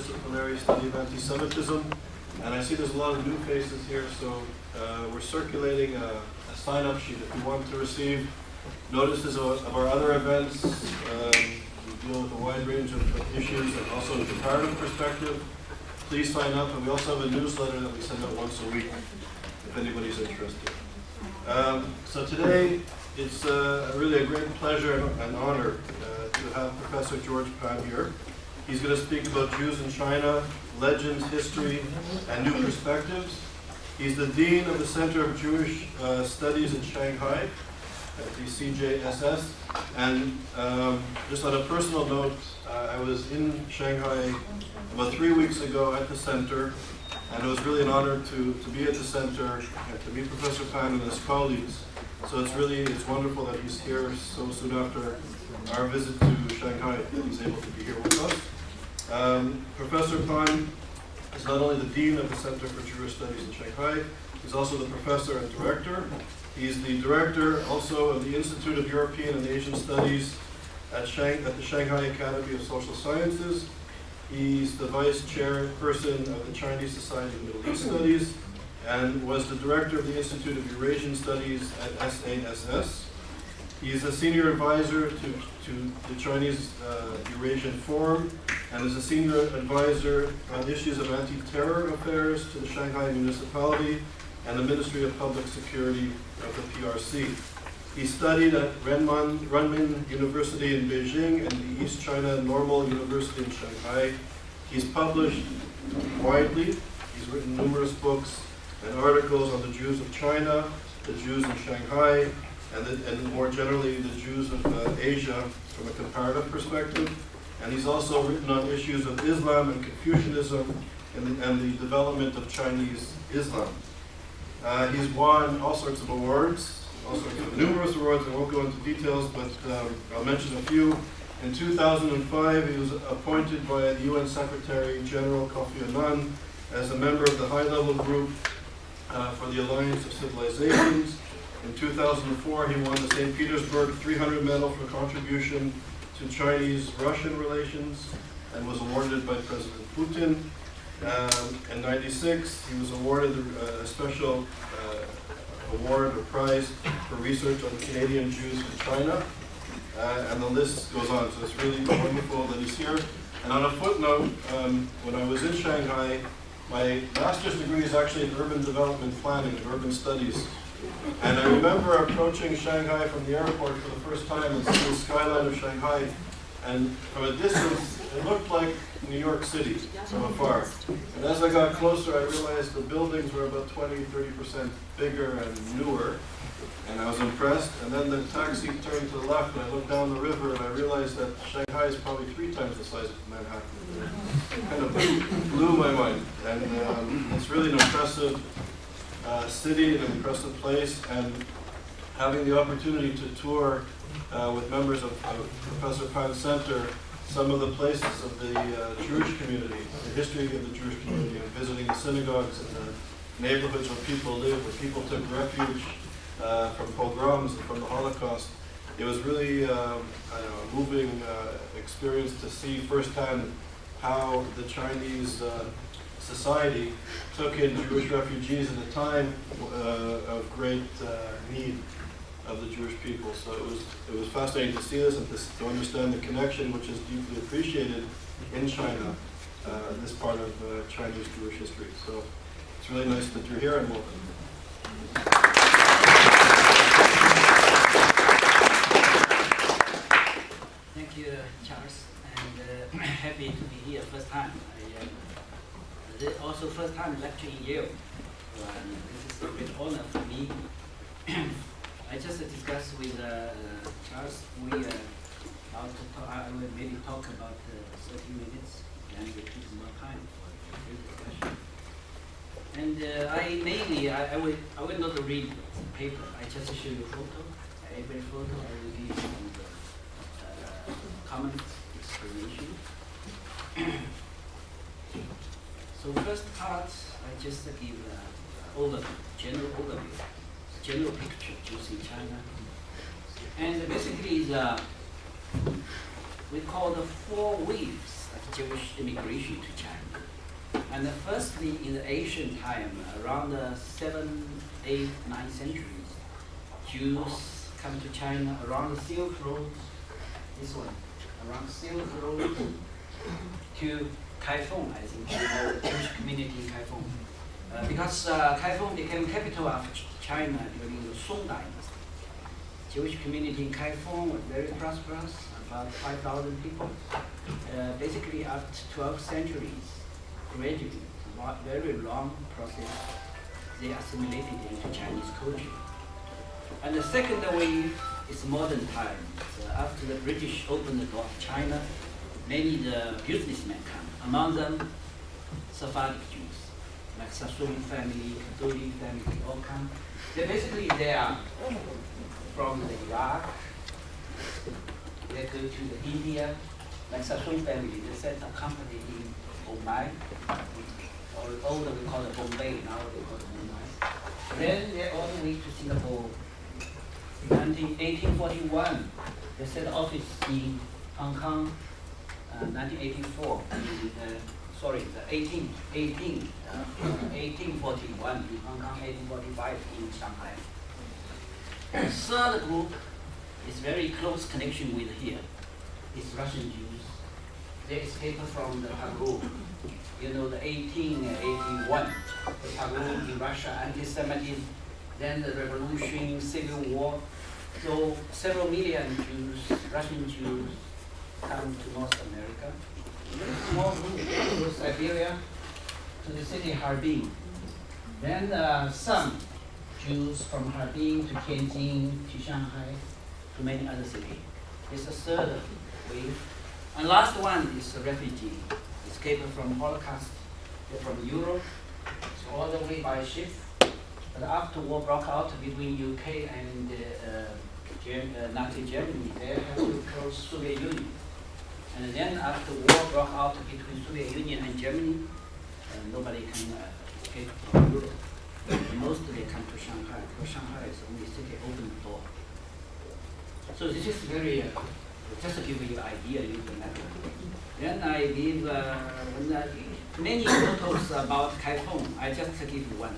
Interdisciplinary Study of Anti-Semitism. And I see there's a lot of new faces here, so we're circulating a sign-up sheet if you want to receive notices of our other events. We deal with a wide range of issues and also a comparative perspective. Please sign up, and we also have a newsletter that we send out once a week if anybody's interested. So today, it's really a great pleasure and honor to have Professor George Pan here. He's going to speak about Jews in China, legends, history, and new perspectives. He's the Dean of the Center of Jewish Studies in Shanghai at the CJSS. And just on a personal note, I was in Shanghai about 3 weeks ago at the center, and it was really an honor to be at the center and to meet Professor Pan and his colleagues. So it's wonderful that he's here so soon after our visit to Shanghai, that he's able to be here with us. Professor Pan is not only the Dean of the Center for Jewish Studies in Shanghai, he's also the professor and director. He's the director also of the Institute of European and Asian Studies at the Shanghai Academy of Social Sciences. He's the vice chairperson of the Chinese Society of Middle East Studies and was the director of the Institute of Eurasian Studies at SASS. He's a senior advisor to the Chinese Eurasian Forum and is a senior advisor on issues of anti-terror affairs to the Shanghai Municipality and the Ministry of Public Security of the PRC. He studied at Renmin University in Beijing and the East China Normal University in Shanghai. He's published widely. He's written numerous books and articles on the Jews of China, the Jews in Shanghai, and more generally the Jews of Asia from a comparative perspective. And he's also written on issues of Islam and Confucianism and the development of Chinese Islam. He's won all sorts of awards, numerous awards. I won't go into details, but I'll mention a few. In 2005, he was appointed by the UN Secretary General Kofi Annan as a member of the high-level group for the Alliance of Civilizations. In 2004, he won the St. Petersburg 300 Medal for contribution to Chinese-Russian relations and was awarded by President Putin. In '96, he was awarded a special award or prize for research on Canadian Jews in China. And the list goes on, so it's really wonderful that he's here. And on a footnote, when I was in Shanghai, my master's degree is actually in urban development planning and urban studies. And I remember approaching Shanghai from the airport for the first time and seeing the skyline of Shanghai. And from a distance, it looked like New York City from afar. And as I got closer, I realized the buildings were about 20-30% bigger and newer. And I was impressed. And then the taxi turned to the left, and I looked down the river, and I realized that Shanghai is probably 3 times the size of Manhattan. It kind of blew my mind. And it's really an impressive city, an impressive place, and having the opportunity to tour with members of Professor Pan's Center some of the places of the Jewish community, the history of the Jewish community, and visiting the synagogues and the neighborhoods where people live, where people took refuge from pogroms and from the Holocaust. It was really a moving experience to see firsthand how the Chinese society took in Jewish refugees at a time of great need of the Jewish people. So it was fascinating to see this and to understand the connection, which is deeply appreciated in China, this part of Chinese Jewish history. So it's really nice that you're here, and welcome. Thank you, Charles, and happy to be here first time. Also first time lecturing in Yale. This is a great honor for me. I just discussed with Charles. I will maybe talk about 30 minutes, and we keep more time for the discussion. And I will not read the paper. I just show you a photo. Every photo I will give you some comment explanation. So first part, I just give general overview, general picture Jews in China. And basically we call the 4 waves of Jewish immigration to China. And firstly, in the ancient time, around the 7th, 8th, 9th centuries, Jews come to China around the Silk Road, this one, around Silk Road to Kaifeng, I think, the Jewish community in Kaifeng. Because Kaifeng became capital of China during the Song Dynasty. Jewish community in Kaifeng was very prosperous, about 5,000 people. Basically, after 12 centuries, gradually, very long process, they assimilated into Chinese culture. And the second wave is modern times. After the British opened the door of China, many the businessmen come. Among them, Sephardic Jews, like Sassoon family, Kaduri family, all come. They are from the Iraq. They go to the India, like Sassoon family. They set a company in Bombay, or older we call it Bombay, now they call it Mumbai. Then they all the way to Singapore. 1841, they set office in Hong Kong. 1984, the 1841 in Hong Kong, 1845 in Shanghai. The third group is very close connection with here. It's Russian Jews. They escaped from the pogrom. You know, the 1881, the pogrom in Russia, anti-Semitism, then the revolution, civil war. So several million Jews, Russian Jews, come to North America. Very small group to Siberia, to the city Harbin. Then some Jews from Harbin to Tianjin, to Shanghai, to many other cities. It's a third wave. And last one is a refugee, escaped from Holocaust. They're from Europe, so all the way by ship. But after war broke out between UK and Nazi Germany, they had to close Soviet Union. And then after war broke out between Soviet Union and Germany, nobody can escape from Europe. Mostly come to Shanghai, because Shanghai is the only city open door. So this is very, just to give you an idea, you can imagine. Then I give many photos about Kaifeng. I just give one.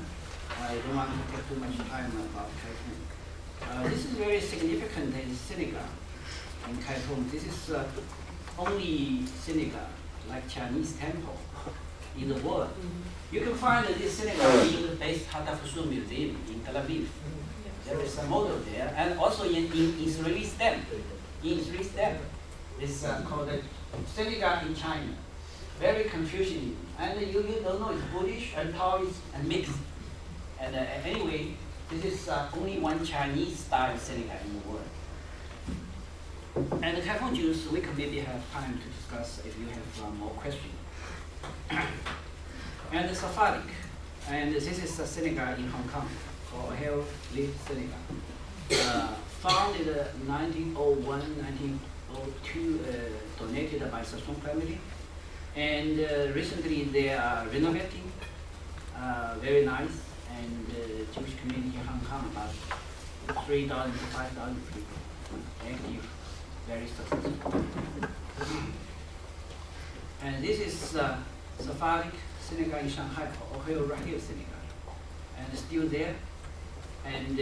I don't want to take too much time about Kaifeng. This is very significant in synagogue in Kaifeng. This is only synagogue, like Chinese temple, in the world. You can find this synagogue in the Beis Hatapsut Museum in Tel Aviv. There is a model there, and also in Israeli stamp. In Israeli stamp, it's called a synagogue in China. Very confusing, and you don't know it's Buddhist and Taoist and mixed. And anyway, this is only one Chinese style synagogue in the world. And the Kaifeng Jews, we can maybe have time to discuss if you have more questions. And the Sephardic, and this is a synagogue in Hong Kong, called Hell Live Synagogue. Founded 1901, 1902, donated by Sassoon family. And recently they are renovating, very nice, and Jewish community in Hong Kong, about 3,000 to 5,000 people, active, very successful. And this is Sephardic synagogue in Shanghai, Ohio Rahil synagogue, and still there. And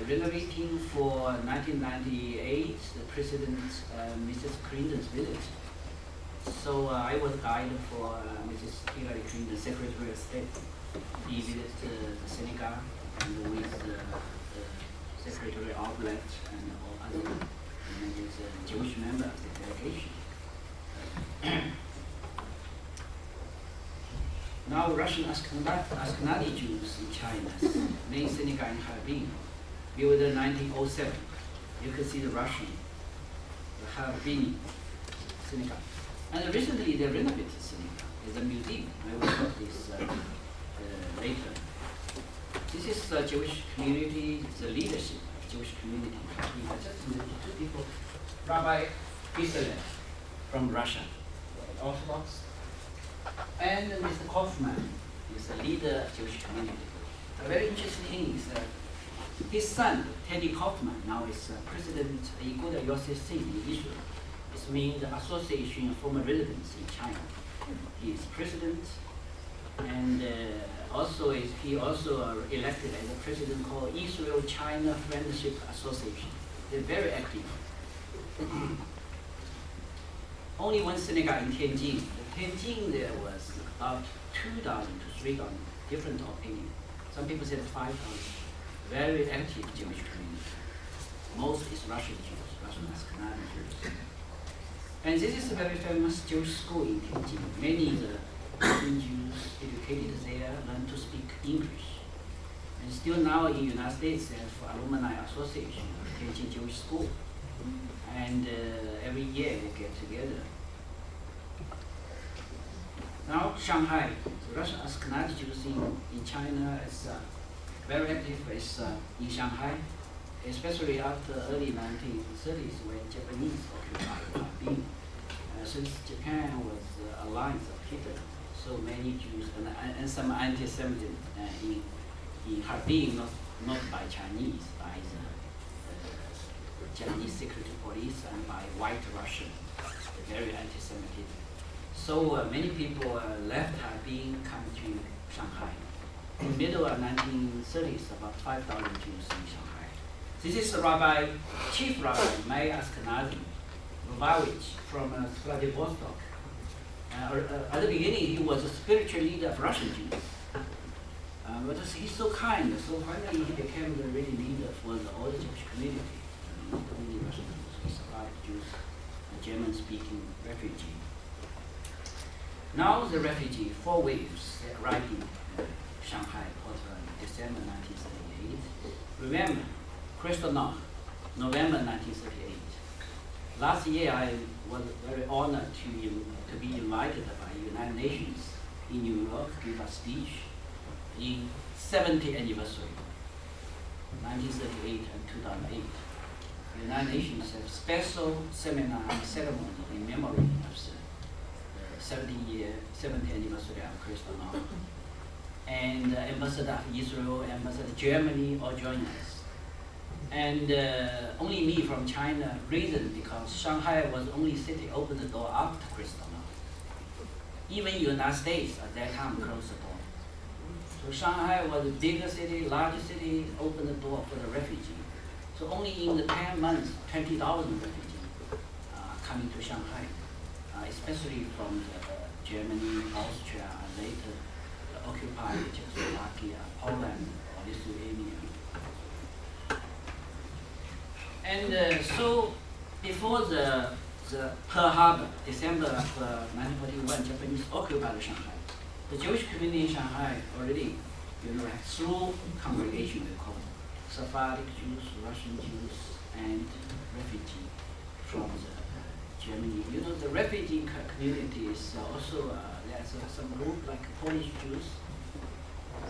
renovating for 1998, the President Mrs. Clinton's visit. So I was guide for Mrs. Hillary Clinton, Secretary of State. He visited the synagogue and with Secretary Albrecht and all other members, Jewish members of the delegation. Now Russian Ashkenazi Jews in China's main synagogue in Harbin, built in 1907. You can see the Russian, the Harbin synagogue. And recently they renovated the synagogue. It's a museum. I will talk this later. This is the Jewish community, the leadership of Jewish community. I just mentioned two people. Rabbi Israel from Russia, Orthodox, and Mr. Kaufman is a leader of Jewish community. A very interesting thing is that his son, Teddy Kaufman, now is President Iguda Yosef Singh in Israel. He's means the Association of Former Residents in China. He is president, and he also elected as a president called Israel-China Friendship Association. They're very active. Only one synagogue in Tianjin. In Tianjin there was about 2,000 to 3,000 different opinions. Some people said 5,000. Very active Jewish community. Most is Russian Jews, Russian Ashkenazi Jews. And this is a very famous Jewish school in Tianjin. Many of the Russian Jews educated there learn to speak English. And still now in the United States, there's alumni association of Tianjin Jewish School. And every year they get together. Now Shanghai, the Russian Ashkenazi Jews in China is very active in Shanghai, especially after early 1930s when Japanese occupied Harbin. Since Japan was alliance of Hitler, so many Jews and some anti-Semitism in Harbin, not by Chinese, by the Chinese security police and by white Russian, very anti-Semitism. So many people left Harbin, come to Shanghai. In the middle of 1930s, about 5,000 Jews in Shanghai. This is the chief rabbi, Meir Ashkenazi, Lubavitch from Vladivostok. At the beginning, he was a spiritual leader of Russian Jews. But he's so kind, so finally he became the really leader for the old Jewish community, including Russian Jews. He survived Jews, German-speaking refugee. Now the refugee, 4 waves, they arrived in Shanghai, December 1938. Remember, Kristallnacht, November 1938. Last year, I was very honored to be invited by United Nations in New York to give a speech in 70th anniversary, 1938 and 2008. The United Nations have special seminar and ceremony in memory of the 70th anniversary of Kristallnacht. And Ambassador of Israel, Ambassador of Germany all joined us. And only me from China, reason because Shanghai was only city opened the door after Kristallnacht. Even United States at that time closed the door. So Shanghai was a bigger city, larger city, opened the door for the refugee. So only in the 10 months, 20,000 refugees coming to Shanghai, especially from Germany, Austria, and later occupied Czechoslovakia, Poland, or Lithuania. And so before the Pearl Harbor, December of 1941, Japanese occupied Shanghai. The Jewish community in Shanghai already, had through congregation we call Sephardic Jews, Russian Jews, and refugees from Germany. The refugee community is also, there's some group like Polish Jews.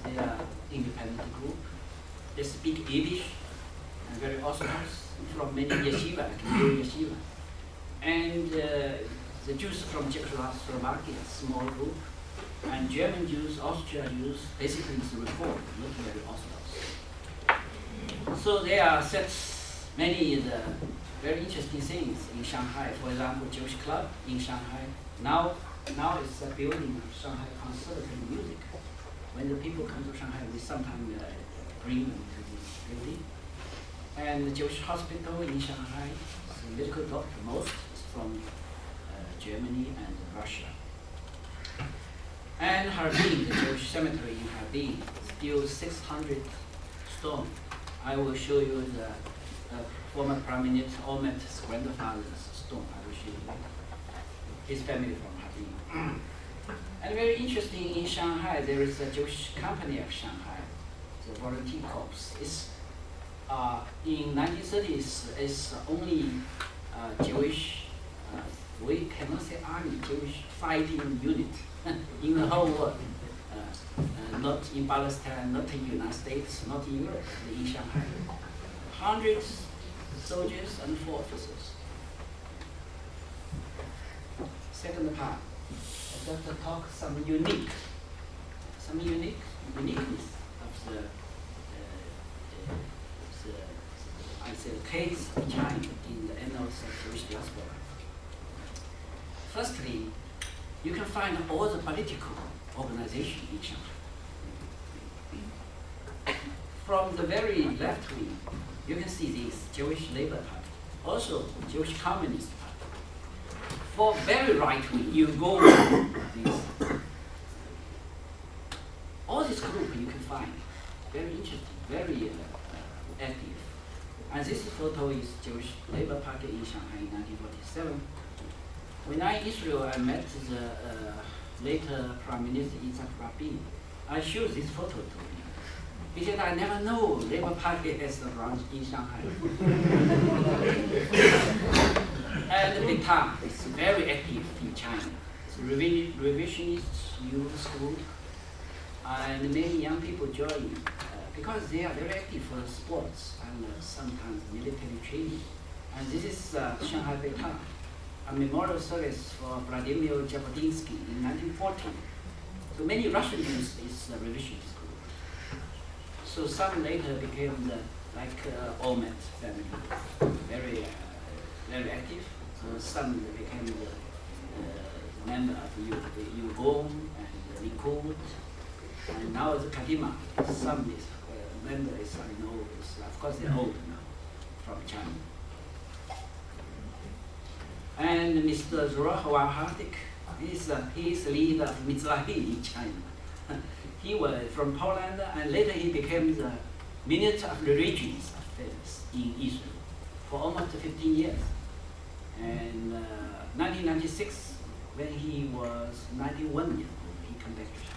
They are independent group. They speak Yiddish and very Orthodox from many yeshiva, like New yeshiva. And the Jews from Czechoslovakia, small group. And German Jews, Austrian Jews, basically it's Reform, not very Orthodox. So there are many very interesting things in Shanghai. For example, Jewish club in Shanghai. Now it's a building of Shanghai Conservatory Music. When the people come to Shanghai, we sometimes bring them to this building. And the Jewish hospital in Shanghai, the medical doctor, most is from Germany and Russia. And Harbin, the Jewish cemetery in Harbin, still 600 stone. I will show you the former Prime Minister Olmert's grandfather's stone. I will show you his family from Harbin. And very interesting, in Shanghai, there is a Jewish company of Shanghai, the Volunteer Corps. It's, in 1930s, it's only Jewish, we cannot say army, Jewish fighting unit in the whole world. Not in Palestine, not in the United States, not in Europe, in Shanghai. Hundreds soldiers and 4 officers. Second part, I just talk some uniqueness of the case of China in the annals of Jewish diaspora. Firstly, you can find all the political organizations in Shanghai. From the very left wing, you can see this Jewish Labor Party, also Jewish Communist Party. For very right wing, you go this. All this group you can find very interesting, very active. And this photo is Jewish Labor Party in Shanghai in 1947. When I in Israel, I met the later Prime Minister Yitzhak Rabin. I showed this photo to him. He said, I never know Labor Party has a branch in Shanghai. And Beta is very active in China. It's a revisionist youth school. And many young people join because they are very active for sports and sometimes military training. And this is Shanghai Beta, a memorial service for Vladimir Jabotinsky in 1940. So many Russian Jews is a revisionist school. So some later became like Olmet family, very active. So some became the member of Guang and Likud. And now the Kadima, some is members I know, of course they're old now, from China. And Mr. Zoroaster Hardik, he is the leader of Mizrahi in China. He was from Poland, and later he became the Minister of Religions Affairs in Israel for almost 15 years. And 1996, when he was 91 years old, he came back to China.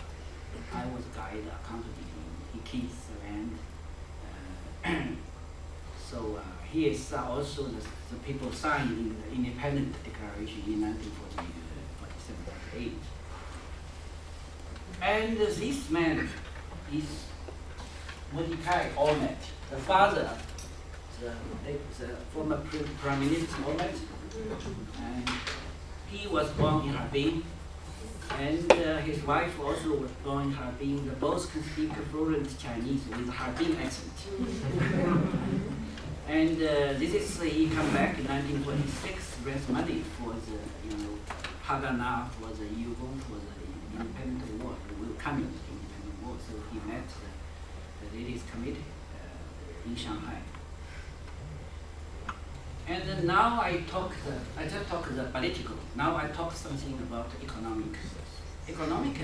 I was guide, accompanied him. He keeps the land. So he is also the people signing the Independent Declaration in 1947-48. And this man is Mordecai Olmet, the father of the former Prime Minister Olmet. And he was born in Harbin. And his wife also was born in Harbin. They both can speak fluent Chinese with Harbin accent. And this is he come back in 1926, raise money for the Haganah, for the Yugong, for the independent war, the coming independent war. So he met the ladies committee in Shanghai. And now I just talk the political. Now I talk something about economic. Economic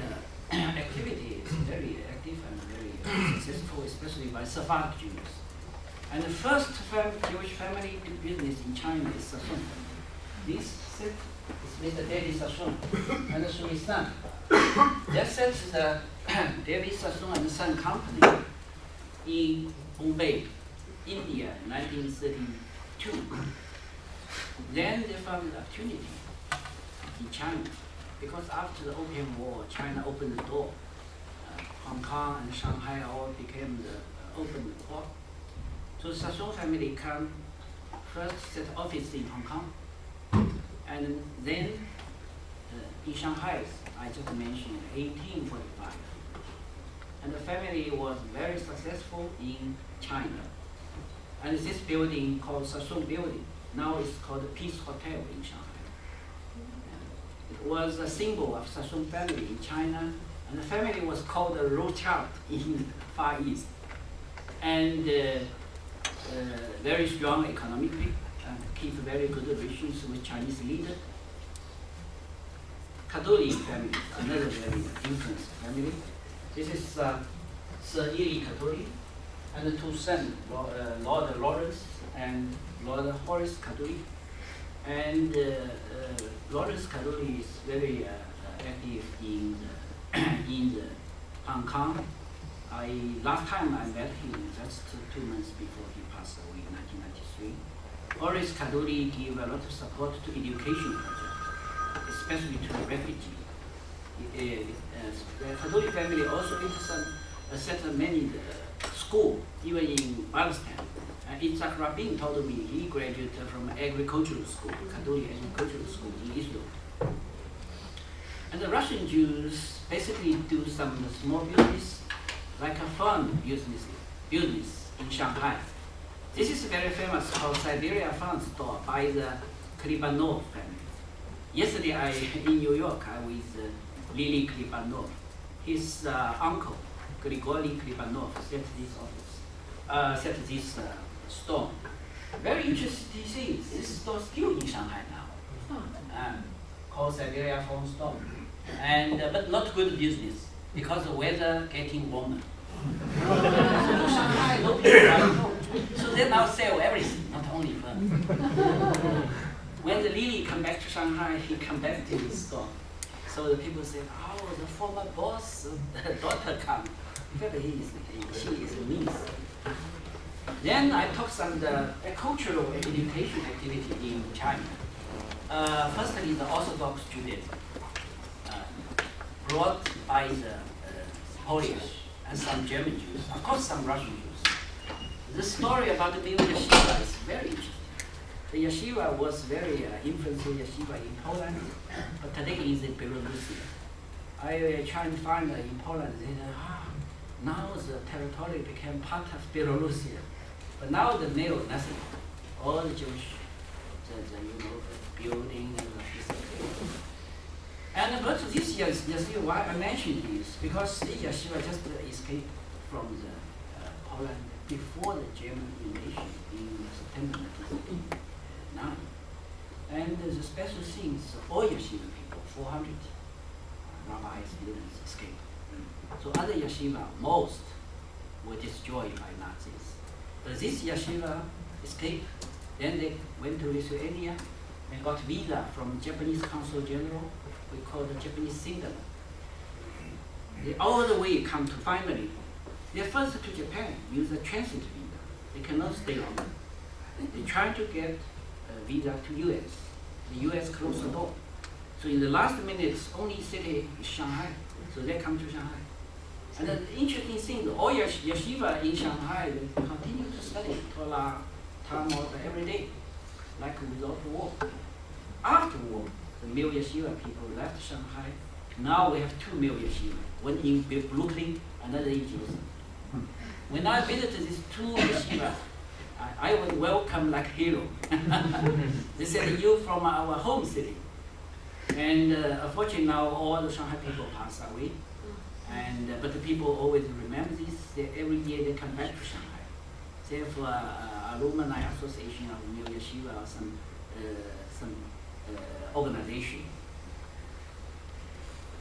activity is very active and very successful, especially by Sephardic Jews. And the first Jewish family to business in China is Sassoon. This set is Mr. David Sassoon and his son. That sets the David Sassoon and Son Company in Bombay, India, 1932. Then they found an opportunity in China, because after the Opium War, China opened the door. Hong Kong and Shanghai all became the open port. So Sassoon family come first set office in Hong Kong, and then in Shanghai, I just mentioned 1845. And the family was very successful in China. And this building called Sassoon Building, now it's called the Peace Hotel in Shanghai. It was a symbol of Sassoon family in China, and the family was called the Rothschild in Far East. And very strong economically, and keep very good relations with Chinese leaders. Kadooly family, another very influential family. This is Sir Ely Kadooly, and the two sons, Lord Lawrence and Lord Horace Kadooly. And Lawrence Kadooly is very active in the Hong Kong. Last time I met him just 2 months before he passed away in 1993. Horace Kadooly gave a lot of support to education projects, especially to the refugees. The Kadooly family also set many schools, even in Palestine. Yitzhak Rabin told me he graduated from agricultural school, Kadooly Agricultural School in Israel. And the Russian Jews basically do some small business, like a farm business in Shanghai. This is very famous called Siberia Farm Store by the Klibanov family. Yesterday in New York, I was with Lily Klibanov. His uncle, Grigory Klibanov, set this office, set this store. Very interesting thing. This store still in Shanghai now, called Siberia Phone Store, and but not good business because the weather getting warmer. So Shanghai, no people buy phone. So they now sell everything, not only phone. When the Lily come back to Shanghai, he come back to his store. So the people say, oh, the former boss daughter come. In fact, she is a niece. Then I talk some the cultural education activity in China. Firstly, the Orthodox Judaism, brought by the Polish and some German Jews, of course some Russian Jews. The story about the new yeshiva is very interesting. The yeshiva was very influential yeshiva in Poland, but today is in Belarus. I try to find in Poland, they said, now the territory became part of Belarus. But now the mail, nothing. All the Jewish, the building and and but this yeshiva, why I mentioned this, because the yeshiva just escaped from the Poland before the German invasion in September 1939. And the special things, all yeshiva people, 400 rabbi students escaped. So other yeshiva, most were destroyed by Nazis. But this yeshiva escaped. Then they went to Lithuania and got visa from Japanese Consul General. We call the Japanese singular. They all the way come to finally. They first to Japan use a transit visa. They cannot stay longer. They try to get a visa to US. The US closed the door. So in the last minutes, only city is Shanghai. So they come to Shanghai. And the interesting thing, all yeshiva in Shanghai, they continue to study Torah, Talmud every day, like without war. After war, the male yeshiva people left Shanghai. Now we have 2 male yeshiva, one in Brooklyn, another in Jerusalem. When I visited these 2 yeshiva, I was welcomed like hero. They said, you from our home city. And unfortunately now all the Shanghai people pass away. And but the people always remember this. Every year they come back to Shanghai. Therefore, alumni association of New Yeshiva or some organization.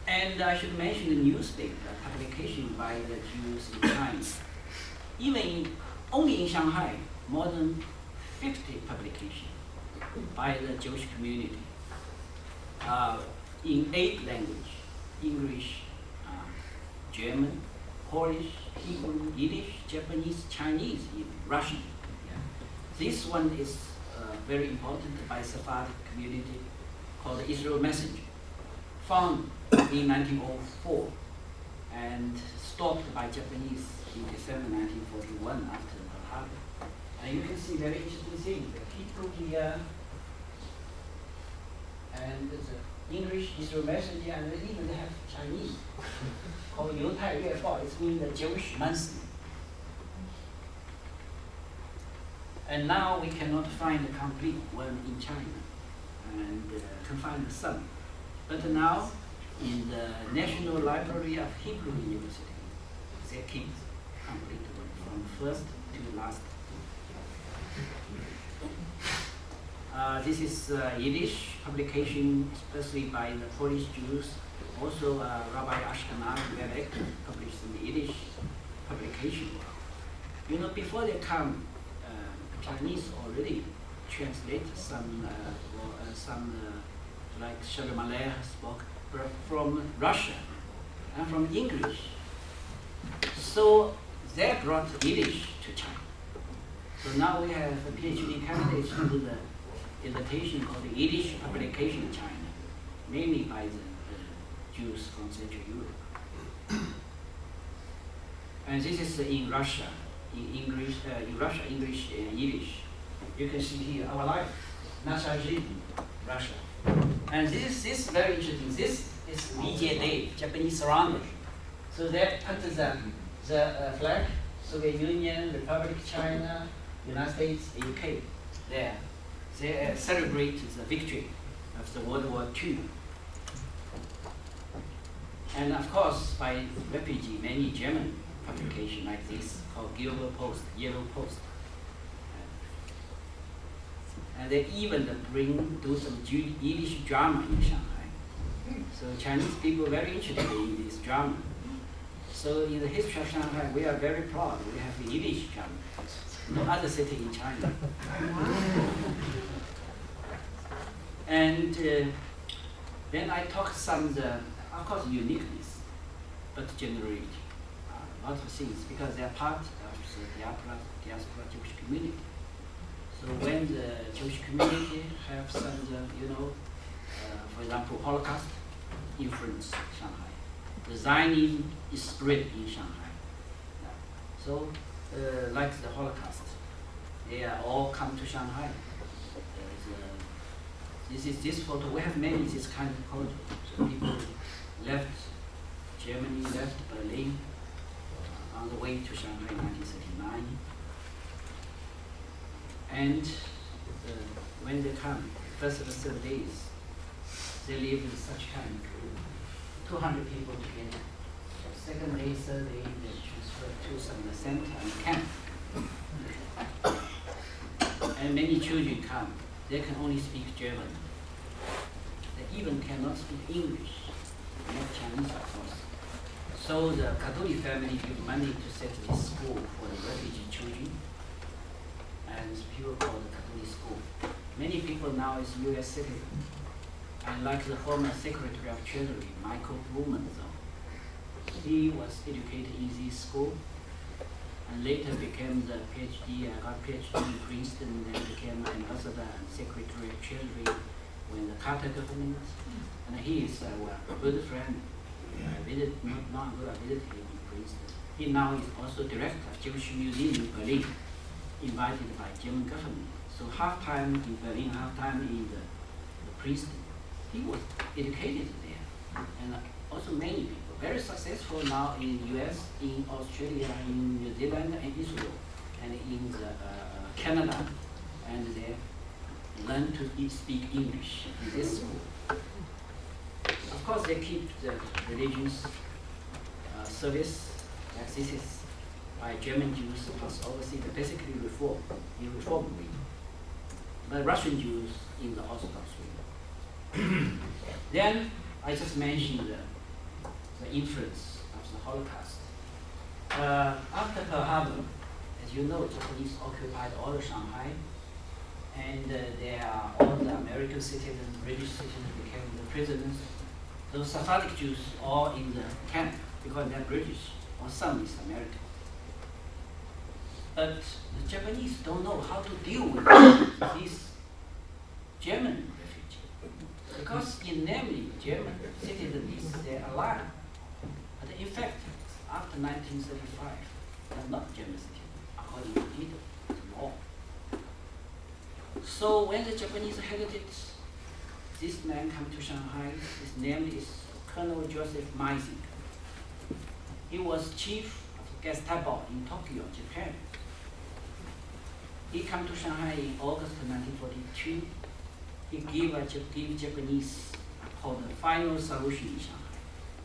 And I should mention the newspaper publication by the Jews in China. Only in Shanghai, more than 50 publications by the Jewish community in 8 languages: English, German, Polish, Hebrew, Yiddish, Japanese, Chinese, even Russian. Yeah. This one is very important by Sephardic community called the Israel Messenger, found in 1904 and stopped by Japanese in December 1941 after the harbor. And you can see very interesting things. The Hebrew here and the English Israel Messenger, and even they have Chinese called 犹太月报. It's mean the Jewish monthly. And now we cannot find a complete one in China, and can find some. But now in the National Library of Hebrew University, they keep complete one from first to last. This is Yiddish publication, especially by the Polish Jews. Also, Rabbi Ashkenazi published some Yiddish publication. Before they come, Chinese already translated some like Shalom Aleichem spoke from Russia and from English. So they brought Yiddish to China. So now we have a PhD candidates to the invitation of the Yiddish publication in China, mainly by the Jews from Central Europe. And this is in Russia, in English, English and Yiddish. You can see here our life, Nasha Jin, Russia. And this is very interesting. This is VJ Day, Japanese surrender. So they put the flag, Soviet Union, Republic of China, United States, UK there. They celebrate the victory after World War II. And of course, by refugee, many German publications like this called Gilbert Post, Yellow Post. And they even do some Yiddish drama in Shanghai. So Chinese people are very interested in this drama. So in the history of Shanghai, we are very proud. We have the Yiddish drama. No other city in China. And then I talked some, of course, uniqueness, but generally a lot of things because they are part of the diaspora Jewish community. So when the Jewish community have some, for example, Holocaust influence Shanghai, the Zionism is spread in Shanghai. So, like the Holocaust, they are all come to Shanghai. This photo. We have many this kind of culture. So people left Germany, left Berlin on the way to Shanghai in 1939. And when they come, first 7 days, they live in such kind of group, 200 people together. Second day, third day, they transfer to some center and camp. And many children come. They can only speak German. They even cannot speak English, not Chinese, of course. So the Catholic family give money to set this school for the refugee children. And people call the Catholic school. Many people now is U.S. citizen. And like the former Secretary of Treasury, Michael Blumenthal, he was educated in this school and later became the PhD, got PhD in Princeton, then became ambassador and Secretary of Treasury when the Carter government. And he is a good friend. I visited, not good, I visited him in Princeton. He now is also director of Jewish Museum in Berlin, invited by German government. So half time in Berlin, half time in the Princeton. He was educated there, and also many people very successful now in U.S., in Australia, in New Zealand, and Israel, and in the, Canada, and they learn to speak English in this school. Of course, they keep the religious service, like this is by German Jews plus overseas, basically reform, in reform wing. But Russian Jews in the Orthodox wing. Then I just mentioned the influence of the Holocaust. After Pearl Harbor, as you know, Japanese occupied all of Shanghai, and there are all the American citizens, British citizens became the prisoners. Those Sephardic Jews all in the camp because they're British, or some is American. But the Japanese don't know how to deal with these German refugees. Because in namely German citizens, they're alive. But in fact, after 1935, they're not German citizens, according to the law. So when the Japanese heritage, this man come to Shanghai, his name is Colonel Joseph Meising. He was chief of Gestapo in Tokyo, Japan. He come to Shanghai in August 1942. He gave Japanese called the final solution in Shanghai.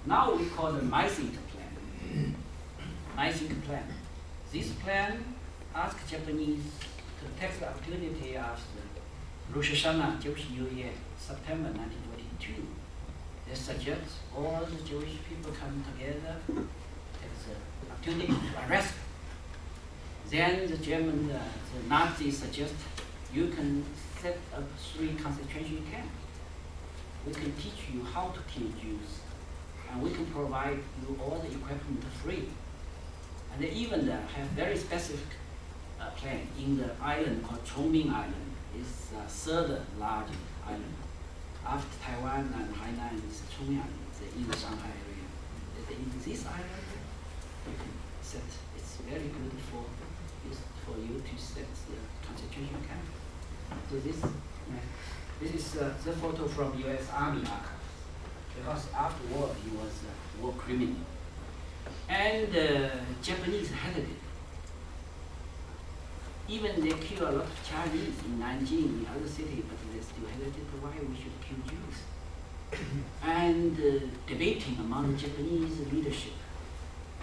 Now we call the Meising plan. Meising plan. This plan asked Japanese to take the opportunity of the Rosh Hashanah, Jewish New Year, September 1942. They suggest all the Jewish people come together, take the opportunity to arrest. Then the German, the Nazis suggest you can set up 3 concentration camps. We can teach you how to kill Jews, and we can provide you all the equipment free. And they even have very specific plan in the island called Chongming Island. It's the third largest island. After Taiwan and Hainan is Chongming Island, in the Shanghai area. In this island, you can set, it's very good for you to set the concentration camp. So this is the photo from U.S. Army archives, because after war he was a war criminal. And Japanese hated it. Even they kill a lot of Chinese in Nanjing, in other cities, but they still hesitate why we should kill Jews. And debating among the Japanese leadership.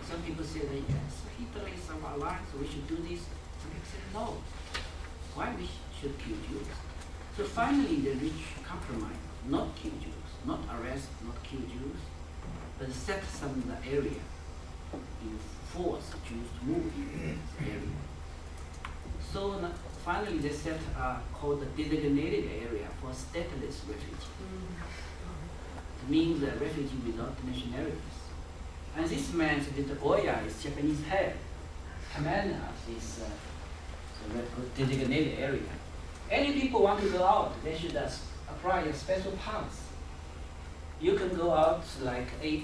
Some people say that yes, Hitler is our ally, so we should do this. Some people say no. Why we should kill Jews? So finally they reach compromise, not kill Jews, not arrest, not kill Jews, but set some area in force Jews to move in this area. So finally they set called the designated area for stateless refugees. It means a refugee without nationalities. And this man, the Goya, is Japanese head, commander of this designated area. Any people want to go out, they should apply a special pass. You can go out like 8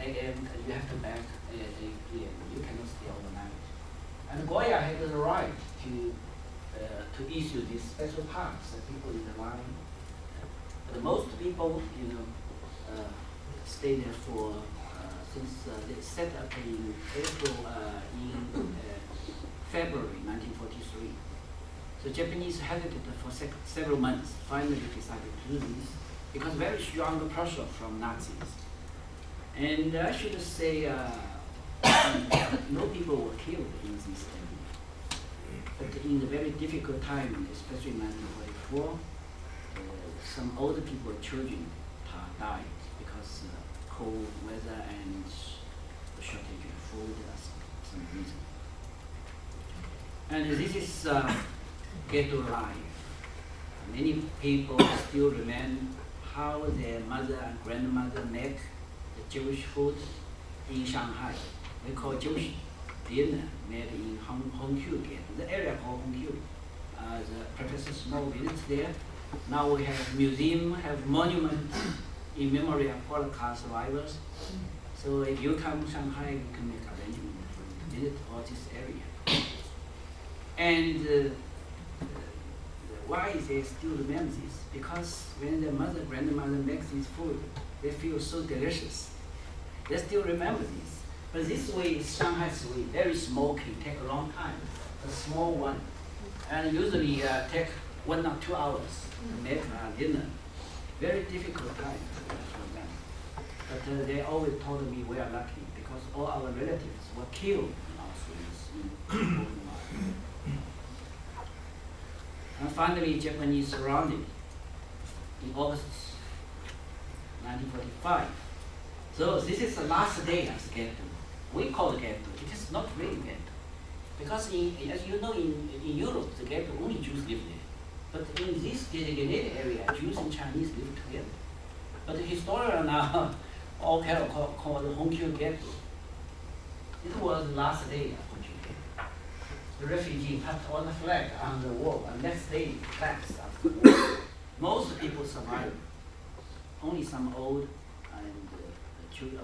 a.m. and you have to back at 8 p.m. You cannot stay overnight. And Goya had the right to issue this special pass that people in the line. But most people, stay there for since they set up in February 1943. So Japanese hesitated for several months. Finally decided to do this because very strong pressure from Nazis. And I should say, no people were killed in this area. But in the very difficult time, especially in 1944, some older people, children, died because cold weather and the shortage of food, some reason. And this is ghetto life. Many people still remember how their mother and grandmother make the Jewish food in Shanghai. We call Jewish dinner made in Hongqiu ghetto, the area called Hongqiu. The Professor Small visits there. Now we have museum, have monument in memory of Holocaust survivors. So if you come to Shanghai, you can make arrangement to visit all this area. And why they still remember this? Because when their mother, grandmother makes this food, they feel so delicious. They still remember this. But this way is Shanghai's way, very smoky, take a long time, a small one. And usually take 1 or 2 hours to make dinner. Very difficult time for them. But they always told me we are lucky because all our relatives were killed in Auschwitz in World War. And finally, Japanese surrounded in August 1945. So this is the last day of the ghetto. We call it ghetto. It is not really ghetto. Because as you know, in Europe, the ghetto, only Jews live there. But in this designated area, Jews and Chinese live together. But the historians now all call the Hongqiu ghetto. It was the last day of Hongqiu ghetto. The refugee put on the flag on the wall, and next day collapsed after the war. Most people survived. Only some old and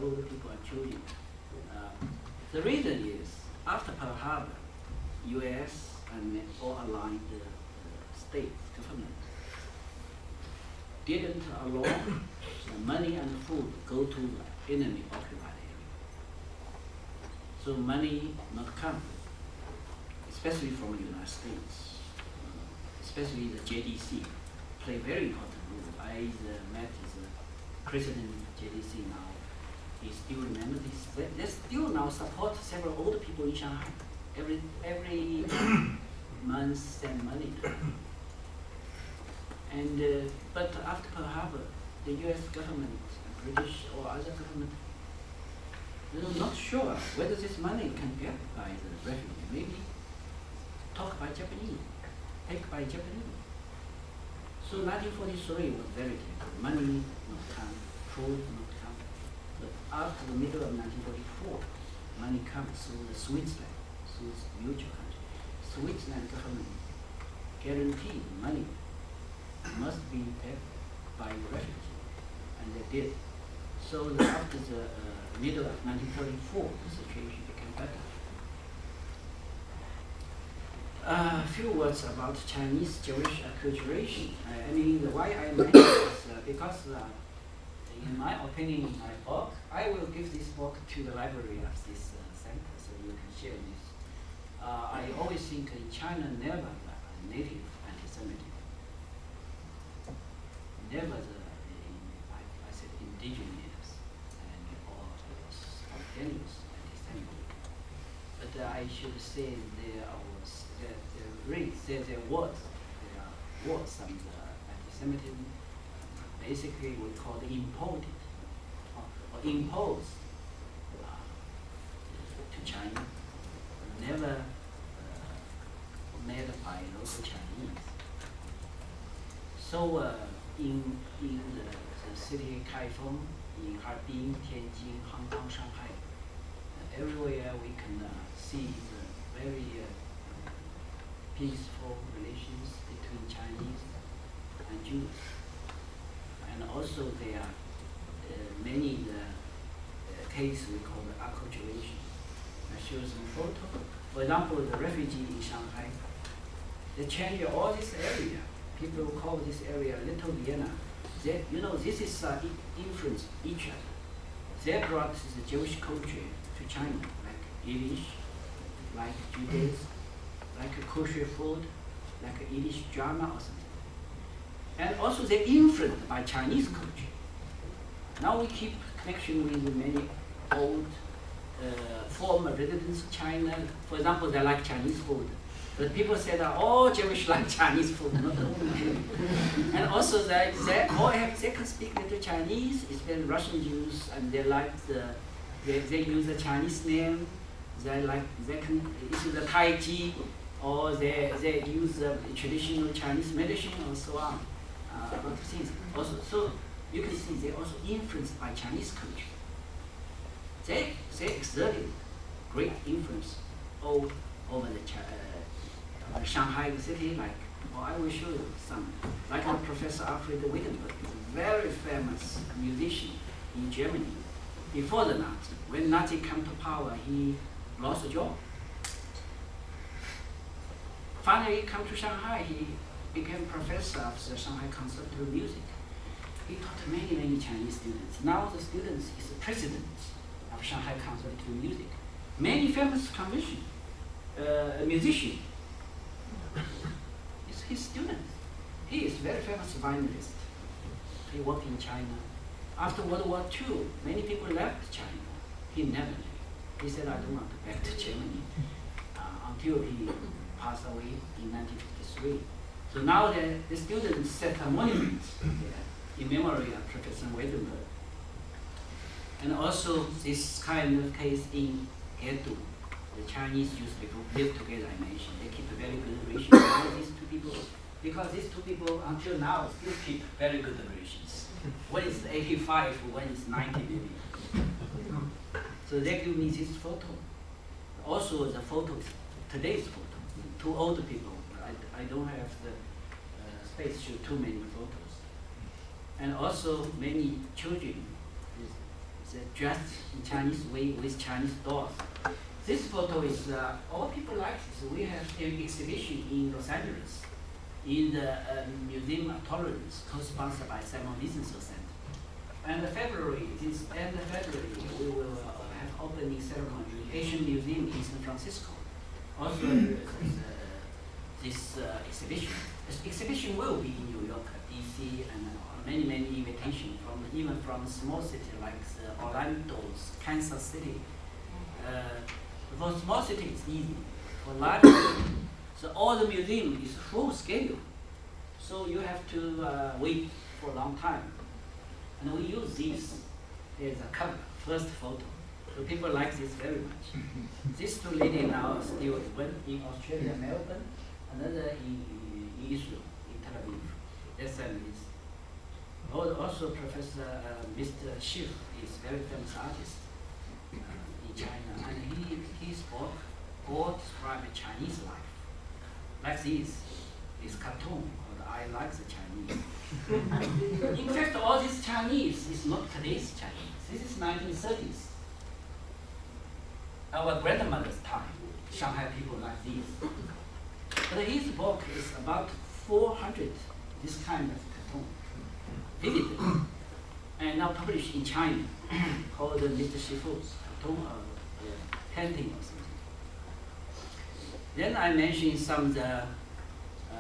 older people and children. The reason is, after Pearl Harbor, U.S. and all aligned state government didn't allow the money and food go to the enemy occupied area. So money not come, especially from the United States, especially the JDC play very important role. I met the president of JDC now. He still remembers this. They still now support several older people in Shanghai. Every month send money to them. And but after Pearl Harbor, the U.S. government, British or other government, they're not sure whether this money can get by the refugee. Maybe talk by Japanese, take by Japanese. So 1943 was very difficult. Money not come, food not come. But after the middle of 1944, money comes through the Switzerland, through the mutual country. Switzerland government guaranteed money must be paid by the refugee, and they did. So after the middle of 1934, the situation became better. A few words about Chinese Jewish acculturation. I mean, why I mention this because in my opinion, in my book, I will give this book to the library of this center so you can share this I always think in China never native anti-Semitism. Never I said indigenous and or spontaneous anti-Semitism. But I should say there was some anti-Semitism. Basically, we call it imported or imposed to China, never made by local Chinese. So in the city Kaifeng, in Harbin, Tianjin, Hong Kong, Shanghai, everywhere we can see the very peaceful relations between Chinese and Jews. And also there are many cases we call the acculturation. I show some photo. For example, the refugee in Shanghai, they change all this area. People call this area Little Vienna. They, this is influence each other. They brought the Jewish culture to China, like Yiddish, like Judaism, like kosher food, like Yiddish drama or something. And also they're influenced by Chinese culture. Now we keep connection with many old former residents of China. For example, they like Chinese food. But people say that all Jewish like Chinese food, not only Jews. And also they can speak little Chinese, especially Russian Jews, and they like they use the Chinese name. They can use the Tai Chi, or they use the traditional Chinese medicine and so on. A lot of things. Also, so you can see they're also influenced by Chinese culture. They exerted great influence over the Shanghai city. Like, I will show you some. Like Professor Alfred Wittenberg, is a very famous musician in Germany. Before the Nazi, when Nazi came to power, he lost a job. Finally, he came to Shanghai. He became professor of the Shanghai Conservatory of Music. He taught many Chinese students. Now the students is the president of Shanghai Conservatory of Music. Many famous musician is his student. He is very famous violinist. He worked in China. After World War II, many people left China. He never left. He said, I don't want to go back to Germany until he passed away in 1953. So now the students set a monument in memory of Professor Wittenberg. And also this kind of case in Gedo, the Chinese Jewish people live together, I mentioned. They keep a very good relations with these two people, because these two people until now still keep very good relations. One is 85, one is 90 maybe. So they give me this photo. Also the photos, today's photo, two old people. I don't have the space to show too many photos. And also many children is dressed in Chinese way with Chinese dolls. This photo is, all people like this. We have an exhibition in Los Angeles in the Museum of Tolerance, co-sponsored by Simon Wiesenthal Center. And February, this end of February, we will have opening ceremony in Asian Museum in San Francisco. Also, this exhibition. This exhibition will be in New York, DC, and many invitations from even from small cities like Orlando's, Kansas City. For small cities, it's easy. For large cities, so all the museum is full scale. So you have to wait for a long time. And we use this as a cover, first photo. So people like this very much. These two ladies now are still, one in Australia, Melbourne, another in Israel, in Tel Aviv. Their families. Also, Professor Mr. Schiff is a very famous artist in China, and his book all describe Chinese life. Like this cartoon called I Like the Chinese. In fact, all this Chinese is not today's Chinese. This is 1930s. Our grandmother's time, Shanghai people like this. But his book is about 400 this kind of cartoon, vivid, and now published in China, called Mr. Shifu's cartoon painting or something. Then I mentioned some of the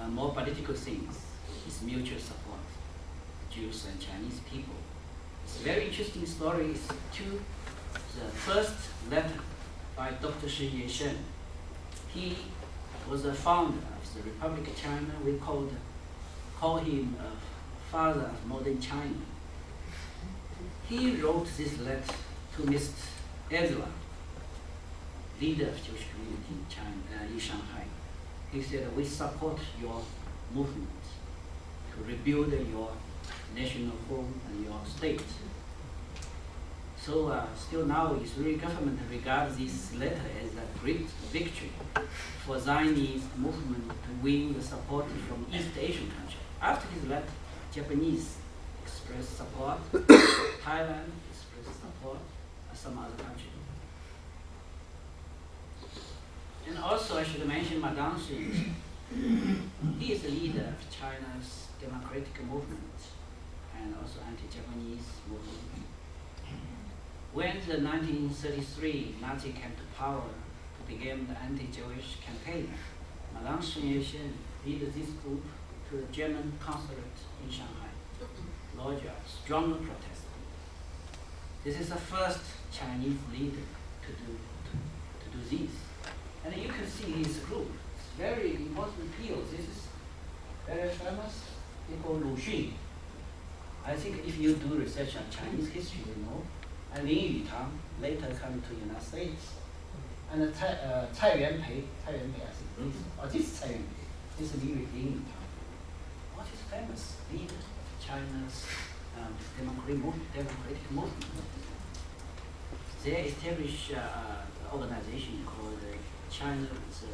more political things. It's mutual support, Jews and Chinese people. It's a very interesting story. It's the first letter by Dr. Shi Yeshen. He was the founder of the Republic of China. We call him a father of modern China. He wrote this letter to Mr. Ezra, leader of Jewish community in China, in Shanghai. He said, we support your movement to rebuild your national home and your state. So still now, Israeli government regards this letter as a great victory for Zionist movement to win the support from East Asian countries. After his letter, Japanese expressed support, Thailand expressed support, and some other countries. And also I should mention Ma Dongxun. He is the leader of China's democratic movement and also anti-Japanese movement. When the 1933 Nazi came to power to begin the anti-Jewish campaign, Ma Dongxun led this group to the German consulate in Shanghai, lodged a strong protest. This is the first Chinese leader to do this. And you can see his group. It's very important people. This is very famous people, Lu Xun. I think if you do research on Chinese history, you know, and Lin Yutang later come to United States. And Cai Yuanpei, I think this is Cai Yuanpei. This is Lin Yutang. What is famous leader of China's democratic movement? They established an organization called China's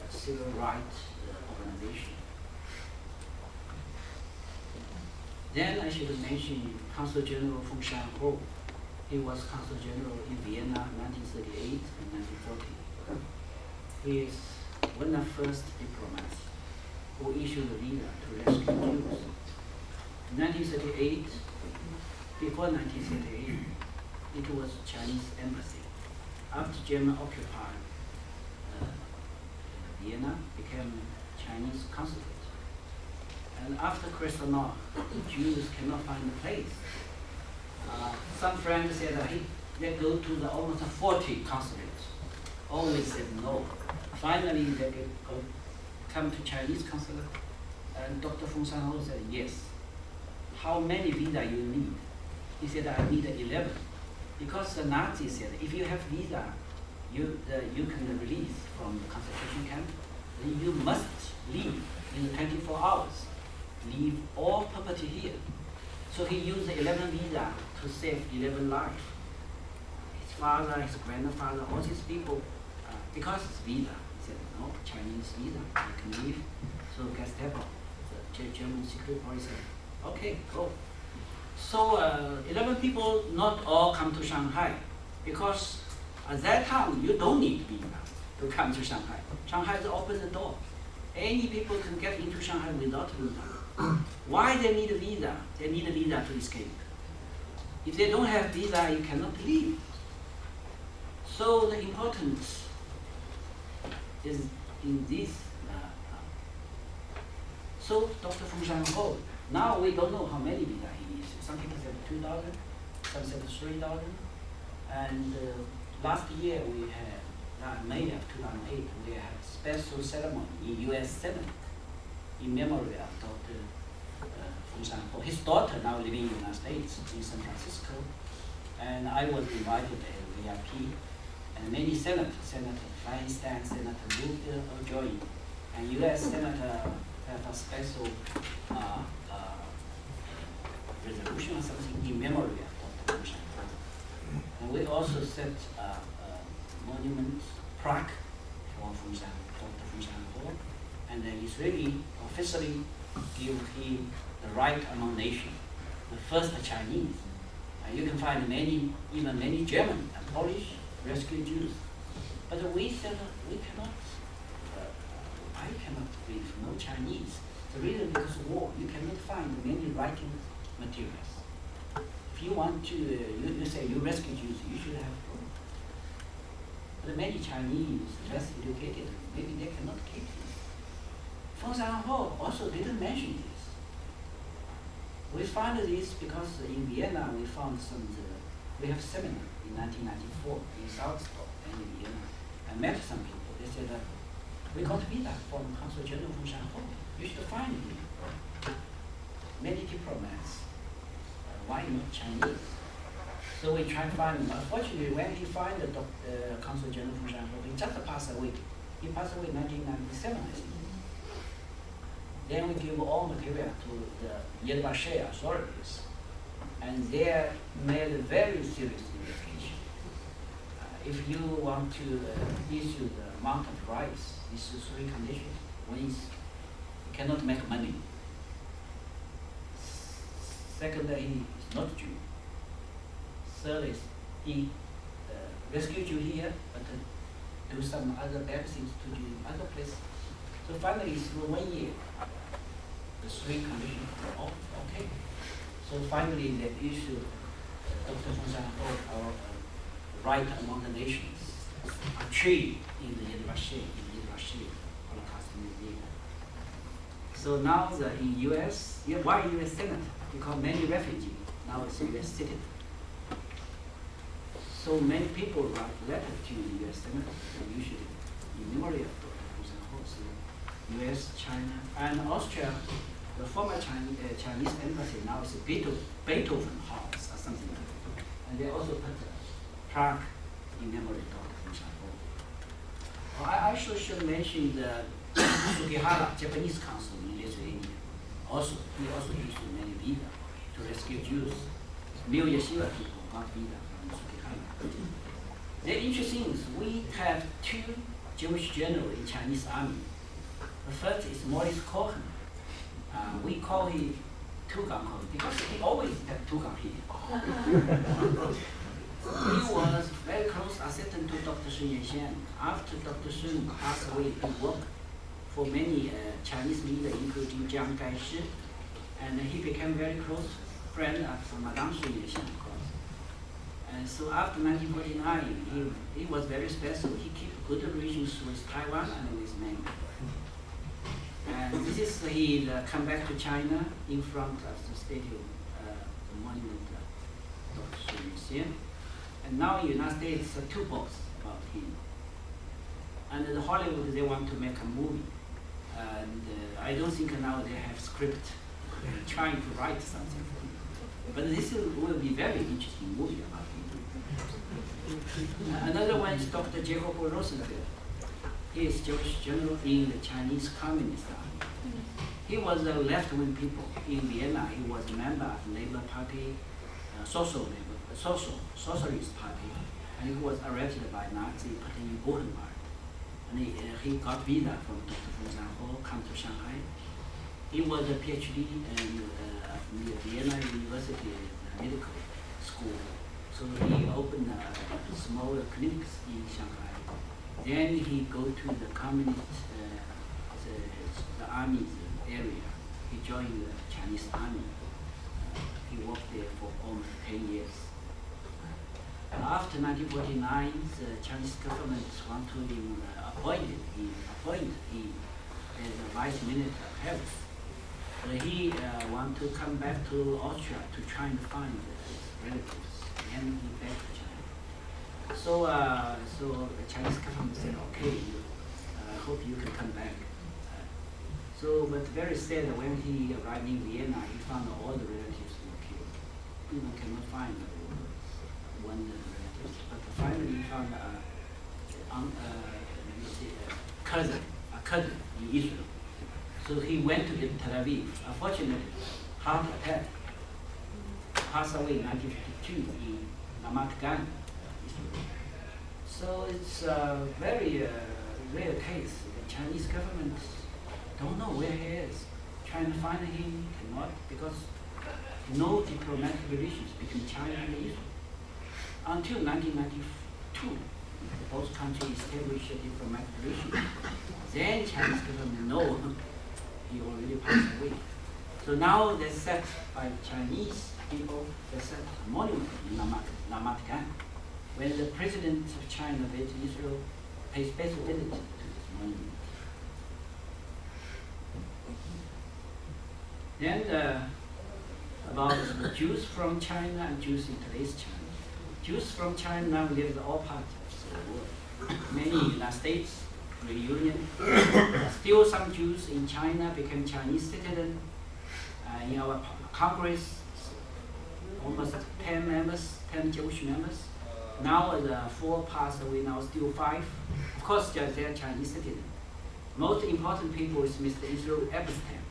Civil Rights Organization. Then I should mention Consul General Feng Shanho. He was Consul General in Vienna 1938 and 1940. He is one of the first diplomats who issued a visa to rescue Jews. In 1938, before 1938, it was Chinese embassy. After German occupied Vienna, became Chinese consulate. And after Kristallnacht, the Jews cannot find a place. Some friends said, hey, they go to the almost 40 consulates. Always said no. Finally, they come to Chinese consulate, and Dr. Feng Shanho said yes. How many visa you need? He said, I need 11. Because the Nazis said, if you have visa, you can release from the concentration camp, then you must leave in 24 hours. Leave all property here. So he used 11 visa to save 11 lives. His father, his grandfather, all these people, because it's visa, he said, no, Chinese visa, you can leave. So Gestapo, the German security police said, okay, go. So 11 people, not all come to Shanghai, because at that time, you don't need visa to come to Shanghai. Shanghai is open the door. Any people can get into Shanghai without visa. Why they need a visa? They need a visa to escape. If they don't have visa, you cannot leave. So the importance is in this. So Dr. Feng Shanho, now we don't know how many visa he needs. Some people said 2,000, some said 3,000. And last year we had, May of 2008, we had a special ceremony in U.S. Senate in memory of Dr. Feng Shanho. His daughter now living in the United States, in San Francisco. And I was invited as a VIP. And many senators, Senator Feinstein, Senator Lugar joined. And U.S. Senator have a special resolution or something in memory of Dr. Feng Shanho. And we also set a monument plaque for Dr. Feng Shanho. And the Israeli officially give him the right among nations, the first Chinese. And you can find many, even many German and Polish rescue Jews. But we said we cannot, I cannot read no Chinese. The reason because of war, you cannot find many writing materials. If you want to, you say you rescue Jews, you should have. But many Chinese, less educated, maybe they cannot keep this. Feng Shanhou also didn't mention this. We found this because in Vienna we found we have seminar in 1994 in Salzburg and in Vienna. I met some people. They said that we got visa from Consul General Feng Shanhou. You should find him. Many diplomats. Why not Chinese? So we try to find him. Unfortunately, when he found the Consul General Feng Shanhou, he just passed away. He passed away in 1997, I think. Then we give all material to the Yedbashi authorities, and they made a very serious investigation. If you want to issue the amount of rice, these three conditions. One is you cannot make money. Second, he is not Jew. Third is he rescued you here, but do some other bad things to you in other places. So finally, through 1 year, the three conditions were all okay. So finally, they issued Dr. Feng Shanhou, our right among the nations, a tree in the Yedbashi Holocaust Museum. So now in U.S., why U.S. Senate? Because many refugees now is U.S. citizen. So many people write letters to the U.S. Senate, usually in memory of Dr. Feng Shanhou. So U.S., China, and Austria, the former Chinese embassy now is a Beethoven House or something like that. And they also put a plaque in memory of Dr. Feng Shanhou. I also should mention the Sugihara, Japanese consul in Lithuania. He also issued many visas to rescue Jews. New Yeshiva people got visa from Sugihara. The interesting is we have two Jewish generals in Chinese army. The first is Morris Cohen. We call him Two-Gang because he always had Two-Gang here. He was very close assistant to Dr. Sun Yat-sen. After Dr. Sun passed away, he worked for many Chinese leaders, including Jiang Kai-shi, and he became very close friend of Madame Sun Yat-sen, of course. And so after 1949, he was very special. He kept good relations with Taiwan and with Myanmar. And this is he come back to China in front of the stadium, the monument of Dr. Sun Yat-sen. And now in the United States, two books about him. And the Hollywood, they want to make a movie. And I don't think now they have script trying to write something. But this will be very interesting movie about him. Another one is Dr. Jacob Rosenfeld. He is Jewish general in the Chinese Communist Army. He was a left-wing people in Vienna. He was a member of Labour Party, Socialist Party, and he was arrested by Nazi, put in Buchenwald. And he got visa from Dr. Feng Shanhou, come to Shanghai. He was a PhD at Vienna University Medical School. So he opened a small clinics in Shanghai. Then he go to the communist, the army's area. He joined the Chinese army. He worked there for almost 10 years. After 1949, the Chinese government want to appoint him as a vice minister of health. But he want to come back to Austria to try and find his relatives, and he back to China. So the Chinese government said, okay, I hope you can come back. But very sad, when he arrived in Vienna, he found all the relatives were killed. Even cannot find one relative. But finally he found a cousin in Israel. So he went to Tel Aviv. Unfortunately, heart attack. Passed away in 1952 in Ramat Gan. So it's a very rare case. The Chinese government don't know where he is. Trying to find him, cannot, because no diplomatic relations between China and Israel. Until 1992, both countries established diplomatic relations. Then Chinese government know he already passed away. So now they set by Chinese people, they set a monument in Ramat Gan. when the President of China visited Israel, paid special visit to this monument. Then about the Jews from China and Jews in today's China. Jews from China now live in all parts of the world. Many United States, reunion. Still some Jews in China became Chinese citizens. In our Congress, almost 10 members, 10 Jewish members. Now the 4 passed away, now still 5. Of course, they are Chinese citizens. Most important people is Mr. Israel Epstein.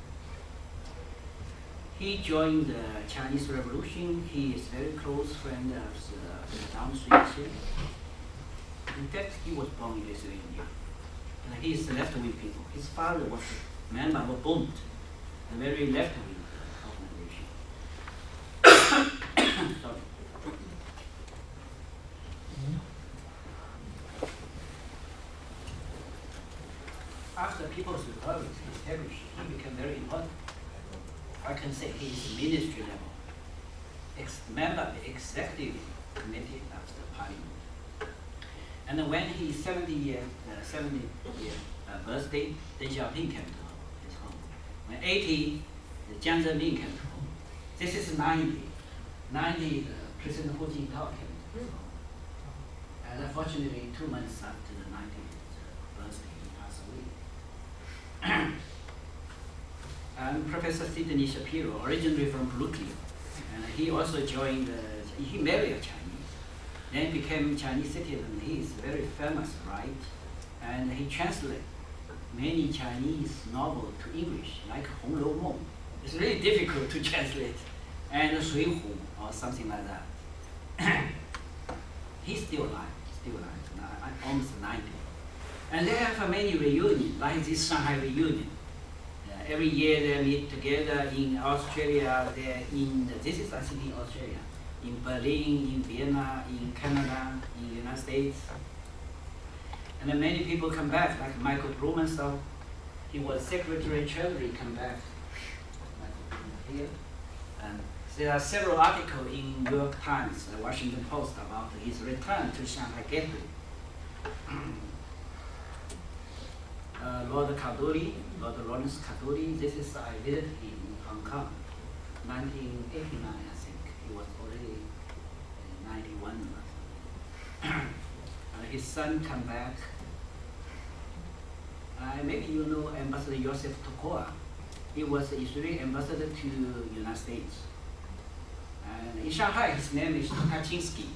He joined the Chinese Revolution. He is very close friend of the downstream. In fact, he was born in Lithuania. And he is left-wing people. His father was a member of Bund, a very left-wing organization. Sorry. After People's Republic established, he became very important. I can say he is ministry level, member of the executive committee of the parliament. And then when his 70th birthday, Deng Xiaoping came to his home. When 80, Jiang Zemin came to home. This is 90. 90, President Hu Jintao came to his home. And unfortunately, 2 months after the 90th birthday, he passed away. And Professor Sidney Shapiro, originally from Brooklyn, and he also joined, he married a Chinese, then became Chinese citizen. He is very famous, right? And he translated many Chinese novels to English, like Hong Lou Meng. It's really difficult to translate, and Shui Hu, or something like that. He's still alive, almost 90. And they have many reunions, like this Shanghai reunion. Every year they meet together in Australia, this is I think in Australia, in Berlin, in Vienna, in Canada, in the United States. And then many people come back, like Michael Blumenthal. He was Secretary of Treasury, come back. Here. And there are several articles in New York Times, the Washington Post about his return to Shanghai Gateway. Lord Lawrence Kaduri, this is I visited him in Hong Kong, 1989 I think. He was already 91. His son come back. Maybe you know Ambassador Joseph Tokoa. He was Israeli ambassador to the United States. And in Shanghai, his name is Tukachinsky.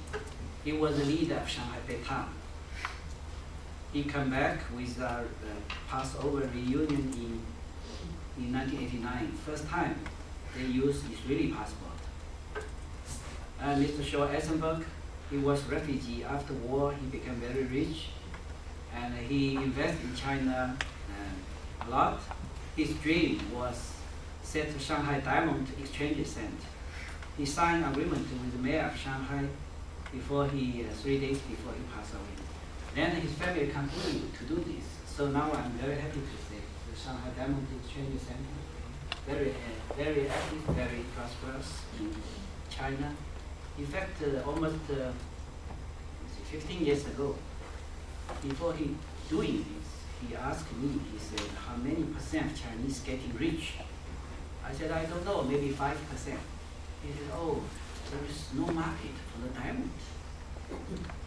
He was the leader of Shanghai Beitang. He came back with a Passover reunion in 1989. First time they used Israeli passport. Mr. Shaw Eisenberg, he was refugee. After war, he became very rich, and he invested in China a lot. His dream was set Shanghai Diamond Exchange Center. He signed an agreement with the mayor of Shanghai before 3 days before he passed away. Then his family continued to do this. So now I'm very happy to say the Shanghai Diamond Exchange Center, very active, very prosperous in China. In fact, almost 15 years ago, before he doing this, he asked me, he said, how many percent Chinese getting rich? I said, I don't know, maybe 5%. He said, oh, there is no market for the diamond.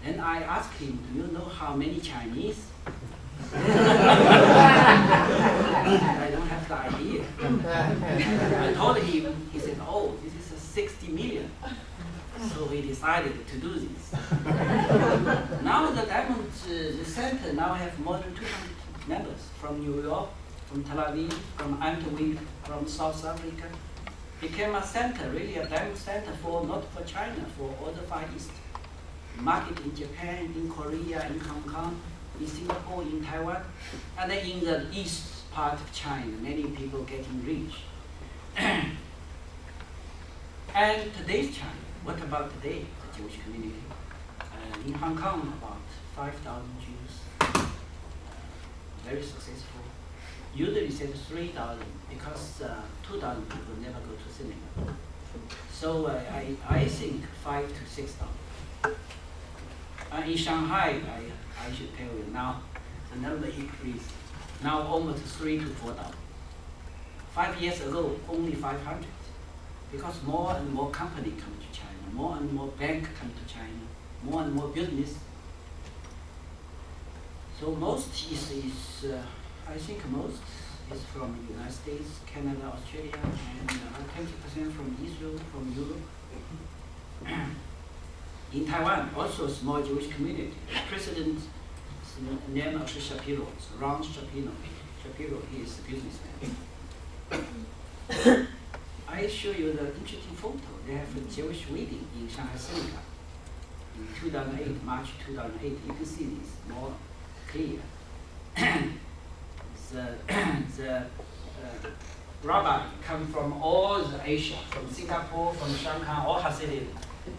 Then I asked him, do you know how many Chinese? I don't have the idea. I told him, he said, oh, this is 60 million. So we decided to do this. Now the Diamond the Center now have more than 200 members from New York, from Tel Aviv, from Antwerp, from South Africa. Became a center, really a diamond center for not for China, for all the Far East. Market in Japan, in Korea, in Hong Kong, in Singapore, in Taiwan, and then in the east part of China, many people getting rich. And today's China, what about today, the Jewish community? In Hong Kong, about 5,000 Jews, very successful. Usually said 3,000 because 2,000 people never go to synagogue. So I think 5,000 to 6,000. In Shanghai, I should tell you now, the number increased. Now almost 3,000 to 4,000. 5 years ago, only 500. Because more and more company come to China, more and more bank come to China, more and more business. So most is I think most is from the United States, Canada, Australia, and 20% from Israel, from Europe. In Taiwan, also a small Jewish community. The president's name is Shapiro, Ron Shapiro. Shapiro, he is a businessman. I show you the interesting photo. They have a Jewish wedding in Shanghai synagogue in 2008, March 2008. You can see this more clear. the rabbi come from all the Asia, from Singapore, from Shanghai, all Hasidim.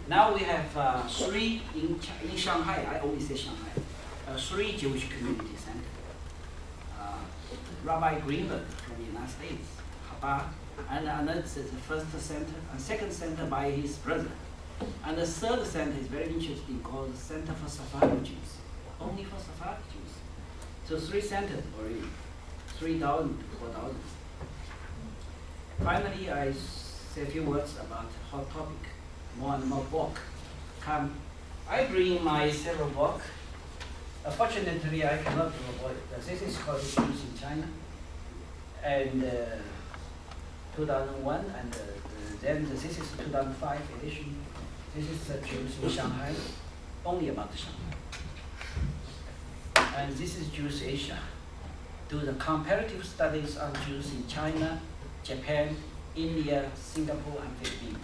Now we have 3 in Shanghai. I only say Shanghai. 3 Jewish community centers. Rabbi Greenberg from the United States, Chabad, and another is the first center, and second center by his brother. And the third center is very interesting, called the Center for Sephardic Jews, only for Sephardic Jews. So 3 centers already, 3,000 to 4,000. Finally, I say a few words about hot topic. More and more book come. I bring my several book. Unfortunately, I cannot avoid. This is called Jews in China, and 2001, and then this is 2005 edition. This is Jews in Shanghai, only about Shanghai. And this is Jews Asia. Do the comparative studies of Jews in China, Japan, India, Singapore, and Philippines.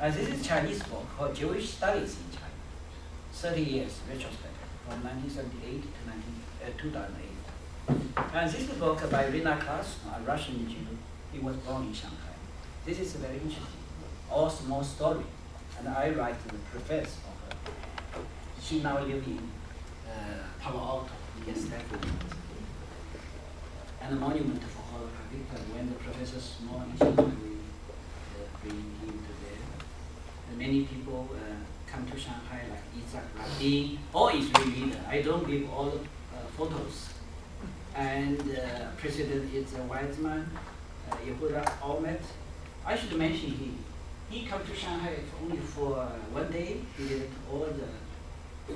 This is Chinese book called Jewish Studies in China. 30 years retrospect from 1978 to 2008. And this is a book by Rina Klaus, a Russian Jew. He was born in Shanghai. This is very interesting, all small story. And I write the preface of her. She now lives in Palo Alto, in Stanford. And a monument for her Victor. When the professor was small in Shanghai, we bring him to there. And many people come to Shanghai, like Isaac Rabin, or Israeli leader. I don't give all photos. And president is a wise man, Yehuda Olmert. I should mention him. He come to Shanghai only for 1 day. He did all the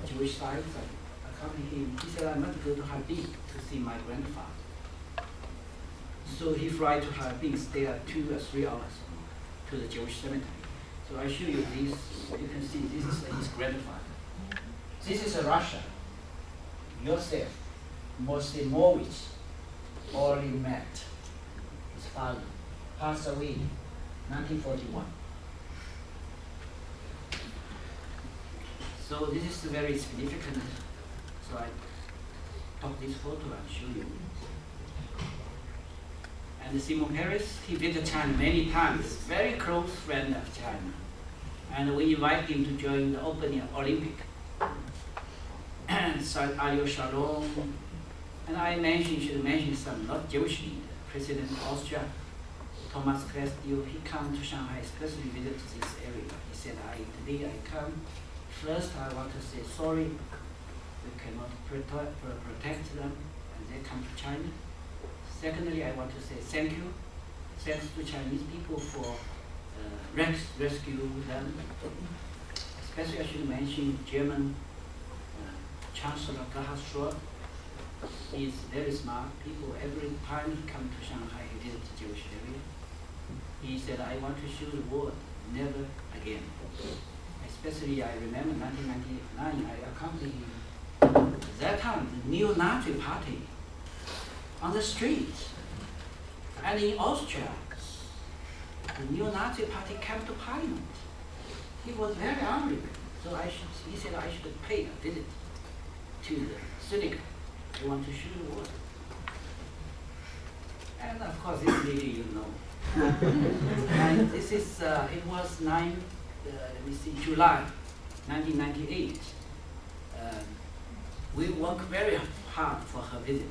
Jewish sites. I accompanied him. He said, I must go to Harbin to see my grandfather. So he fly to Harbin, stay 2 or 3 hours to the Jewish cemetery. So I show you this. You can see this is his grandfather. This is a Russia. Yosef Mosimowicz already met his father, passed away 1941. So this is very significant. So I took this photo and show you. And Simon Peres, he visited China many times, very close friend of China. And we invite him to join the opening Olympic. So Ariel Sharon, and I should mention some not Jewish leader, President of Austria, Thomas Cresdio. He come to Shanghai, especially visit this area. He said, today I come. First, I want to say sorry. We cannot protect them, and they come to China. Secondly, I want to say thank you. Thanks to Chinese people for rescue them. Especially I should mention German Chancellor Gerhard Schröder. He is very smart people. Every time he comes to Shanghai, he visits the Jewish area. He said, I want to show the world, never again. Especially I remember 1999, I accompanied him. At that time, the neo-Nazi party on the streets. And in Austria, the neo-Nazi party came to parliament. He was very angry. So he said I should pay a visit to the synagogue. I want to show the world. And of course, this lady you know. And this is, it was July 1998. We worked very hard for her visit.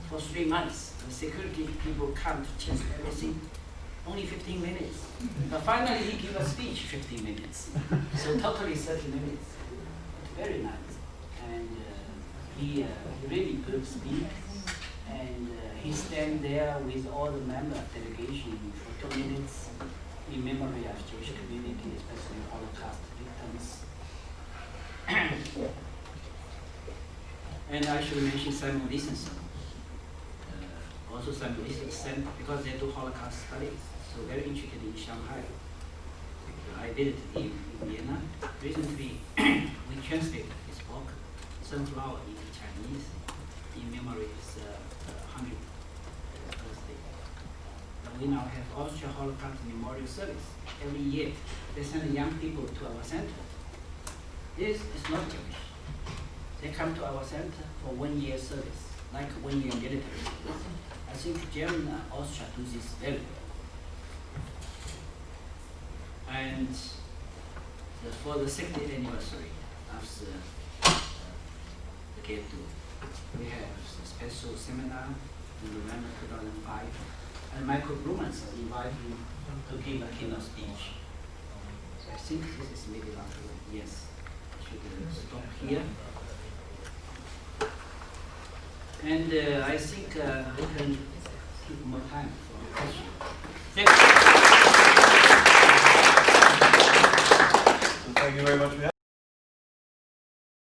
For 3 months, the security people come to check everything. Only 15 minutes. But finally, he gave a speech 15 minutes. So totally 30 minutes. very nice. And he really good speak. And he stand there with all the member of delegation for 2 minutes in memory of Jewish community, especially Holocaust victims. And I should mention Simon Lisenson. Also Simon Lisenson, because they do Holocaust studies, so very interested in Shanghai. I visited him in Vienna. Recently, we translated his book, Sunflower, into Chinese, in memory of his 100th birthday. And we now have Austria Holocaust Memorial Service. Every year, they send young people to our center. This is not Jewish. They come to our center for 1 year service, like 1 year military service. I think Germany and Austria do this very well. And for the 60th anniversary of the get-go, we have a special seminar in November 2005, and Michael Blumenthal invited me to give a keynote speech. So I think this is maybe last one. Yes, I should stop here. And I think we can keep more time for questions. Thank you. Thank you very much.